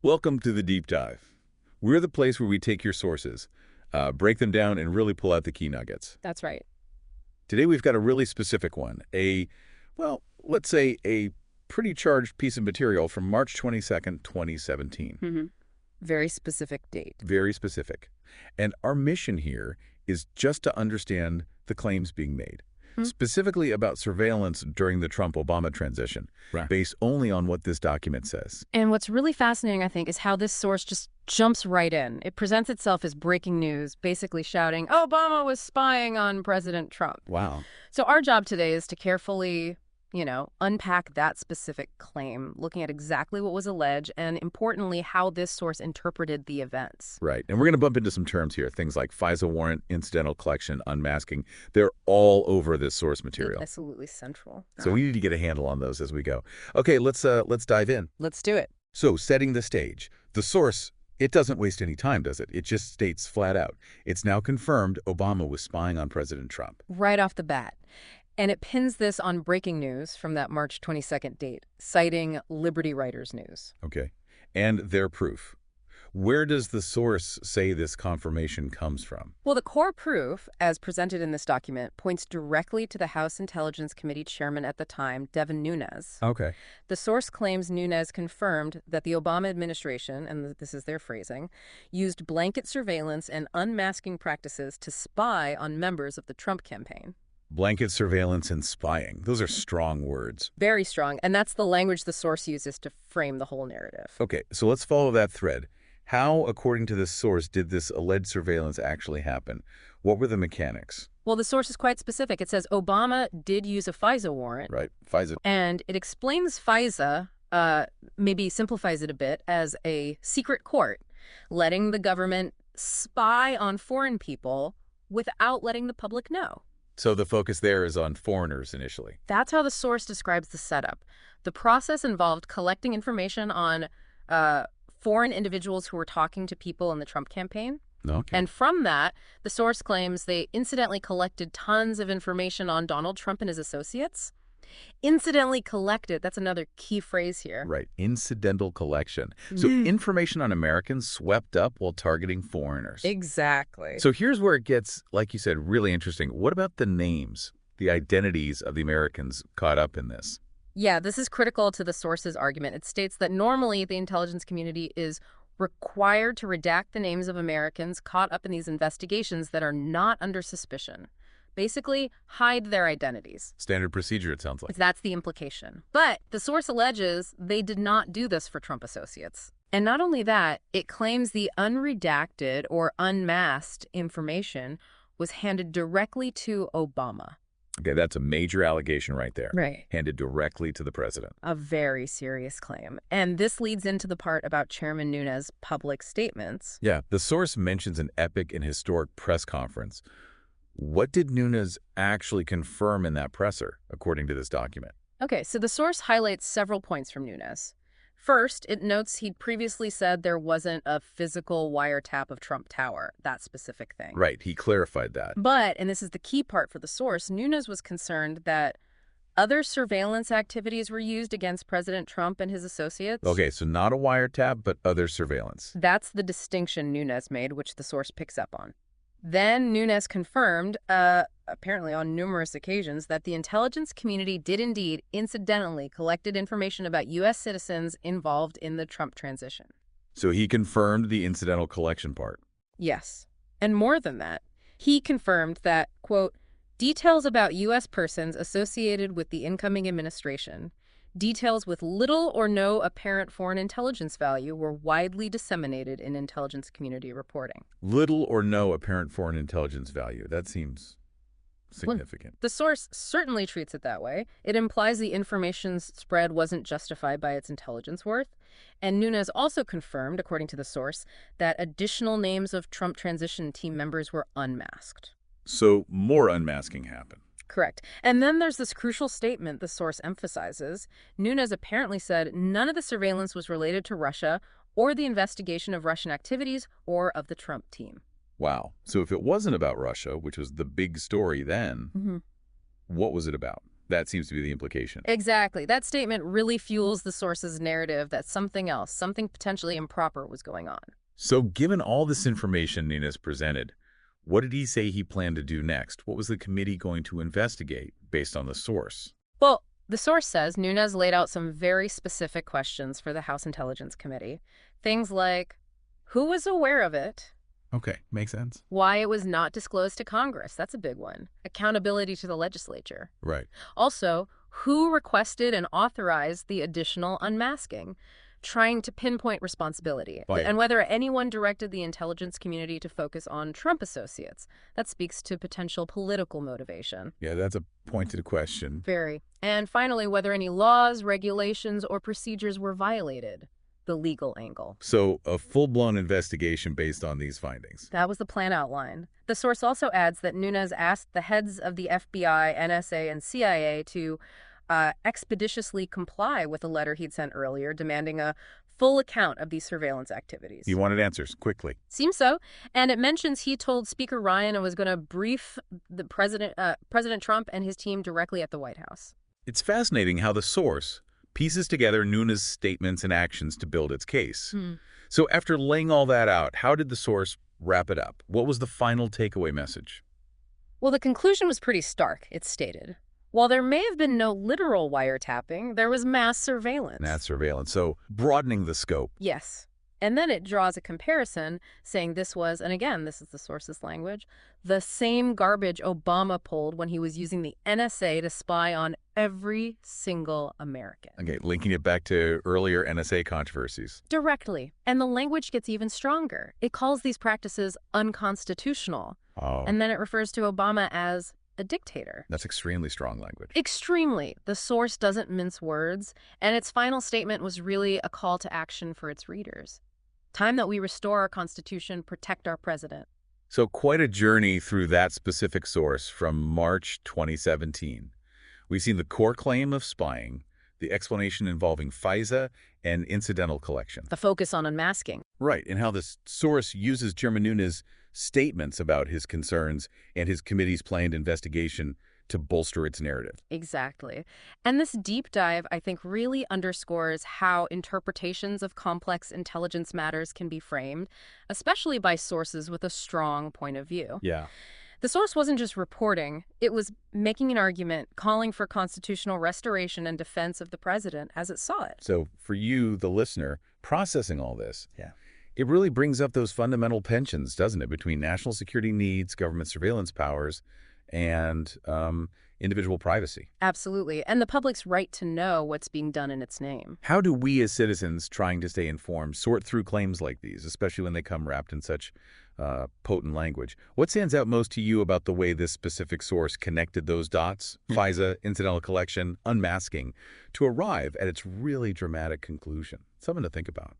Welcome to the Deep Dive. We're the place where we take your sources, break them down, and really pull out the key nuggets. That's right. Today we've got a really specific one, well, let's say a pretty charged piece of material from March 22nd, 2017. Very specific date. Very specific. And our mission here is just to understand the claims being made, specifically about surveillance during the Trump-Obama transition, based only on what this document says. And what's really fascinating, I think, is how this source just jumps right in. It presents itself as breaking news, basically shouting, Obama was spying on President Trump. Wow. So our job today is to carefully, unpack that specific claim, looking at exactly what was alleged and, importantly, how this source interpreted the events. Right. And we're going to bump into some terms here, things like FISA warrant, incidental collection, unmasking. They're all over this source material. Absolutely central. So we need to get a handle on those as we go. Okay, let's dive in. Let's do it. So setting the stage. The source, it doesn't waste any time, does it? It just states flat out. It's now confirmed Obama was spying on President Trump. Right off the bat. And it pins this on breaking news from that March 22nd date, citing Liberty Writers News. Okay. And their proof. Where does the source say this confirmation comes from? Well, the core proof, as presented in this document, points directly to the House Intelligence Committee chairman at the time, Devin Nunes. Okay. The source claims Nunes confirmed that the Obama administration, and this is their phrasing, used blanket surveillance and unmasking practices to spy on members of the Trump campaign. Blanket surveillance and spying. Those are strong words. Very strong, and that's the language the source uses to frame the whole narrative. Okay, so let's follow that thread. How, according to this source, did this alleged surveillance actually happen? What were the mechanics? Well, the source is quite specific. It says Obama did use a FISA warrant. Right, FISA. And it explains FISA, maybe simplifies it a bit, as a secret court, letting the government spy on foreign people without letting the public know. So the focus there is on foreigners initially. That's how the source describes the setup. The process involved collecting information on foreign individuals who were talking to people in the Trump campaign. Okay. And from that, the source claims they incidentally collected tons of information on Donald Trump and his associates. Incidentally collected, that's another key phrase here. Right, incidental collection. So information on Americans swept up while targeting foreigners. Exactly. So here's where it gets, like you said, really interesting. What about the names, the identities of the Americans caught up in this? Yeah, this is critical to the source's argument. It states that normally the intelligence community is required to redact the names of Americans caught up in these investigations that are not under suspicion. Basically, hide their identities. Standard procedure, it sounds like. That's the implication. But the source alleges they did not do this for Trump associates. And not only that, it claims the unredacted or unmasked information was handed directly to Obama. Okay, that's a major allegation right there. Right. Handed directly to the president. A very serious claim. And this leads into the part about Chairman Nunes' public statements. Yeah, the source mentions an epic and historic press conference. What did Nunes actually confirm in that presser, according to this document? Okay, so the source highlights several points from Nunes. First, it notes he'd previously said there wasn't a physical wiretap of Trump Tower, that specific thing. Right, he clarified that. But, and this is the key part for the source, Nunes was concerned that other surveillance activities were used against President Trump and his associates. Okay, so not a wiretap, but other surveillance. That's the distinction Nunes made, which the source picks up on. Then Nunes confirmed, apparently on numerous occasions, that the intelligence community did indeed incidentally collected information about U.S. citizens involved in the Trump transition. So he confirmed the incidental collection part. Yes. And more than that, he confirmed that, quote, details about U.S. persons associated with the incoming administration, details with little or no apparent foreign intelligence value, were widely disseminated in intelligence community reporting. Little or no apparent foreign intelligence value. That seems significant. The source certainly treats it that way. It implies the information spread wasn't justified by its intelligence worth. And Nunes also confirmed, according to the source, that additional names of Trump transition team members were unmasked. So more unmasking happened. Correct. And then there's this crucial statement the source emphasizes. Nunes apparently said none of the surveillance was related to Russia or the investigation of Russian activities or of the Trump team. Wow. So if it wasn't about Russia, which was the big story then, what was it about? That seems to be the implication. Exactly. That statement really fuels the source's narrative that something else, something potentially improper was going on. So given all this information Nunes presented, what did he say he planned to do next? What was the committee going to investigate based on the source? Well, the source says Nunes laid out some very specific questions for the House Intelligence Committee. Things like, who was aware of it? Okay, makes sense. Why it was not disclosed to Congress. That's a big one. Accountability to the legislature. Right. Also, who requested and authorized the additional unmasking? Trying to pinpoint responsibility. Right. And whether anyone directed the intelligence community to focus on Trump associates. That speaks to potential political motivation. Yeah, that's a pointed question. Very. And finally, whether any laws, regulations, or procedures were violated. The legal angle. So a full-blown investigation based on these findings. That was the plan outline. The source also adds that Nunes asked the heads of the FBI, NSA, and CIA to expeditiously comply with a letter he'd sent earlier demanding a full account of these surveillance activities. He wanted answers quickly. Seems so. And it mentions he told Speaker Ryan and was going to brief the President Trump and his team directly at the White House. It's fascinating how the source pieces together Nunes' statements and actions to build its case. So after laying all that out, how did the source wrap it up? What was the final takeaway message? Well, the conclusion was pretty stark, it's stated. While there may have been no literal wiretapping, there was mass surveillance. Mass surveillance, so broadening the scope. Yes. And then it draws a comparison, saying this was, and again, this is the source's language, the same garbage Obama pulled when he was using the NSA to spy on every single American. Okay, linking it back to earlier NSA controversies. Directly. And the language gets even stronger. It calls these practices unconstitutional. Oh. And then it refers to Obama as a dictator. That's extremely strong language. Extremely. The source doesn't mince words, and its final statement was really a call to action for its readers. Time that we restore our Constitution, protect our president. So quite a journey through that specific source from March 2017. We've seen the core claim of spying, the explanation involving FISA, and incidental collection. The focus on unmasking. Right, and how this source uses Chairman Nunes' statements about his concerns and his committee's planned investigation to bolster its narrative. Exactly. And this deep dive, I think, really underscores how interpretations of complex intelligence matters can be framed, especially by sources with a strong point of view. Yeah. The source wasn't just reporting, it was making an argument, calling for constitutional restoration and defense of the president as it saw it. So for you, the listener, processing all this, it really brings up those fundamental tensions, doesn't it, between national security needs, government surveillance powers, and individual privacy. Absolutely. And the public's right to know what's being done in its name. How do we as citizens trying to stay informed sort through claims like these, especially when they come wrapped in such potent language? What stands out most to you about the way this specific source connected those dots, FISA, incidental collection, unmasking, to arrive at its really dramatic conclusion? Something to think about.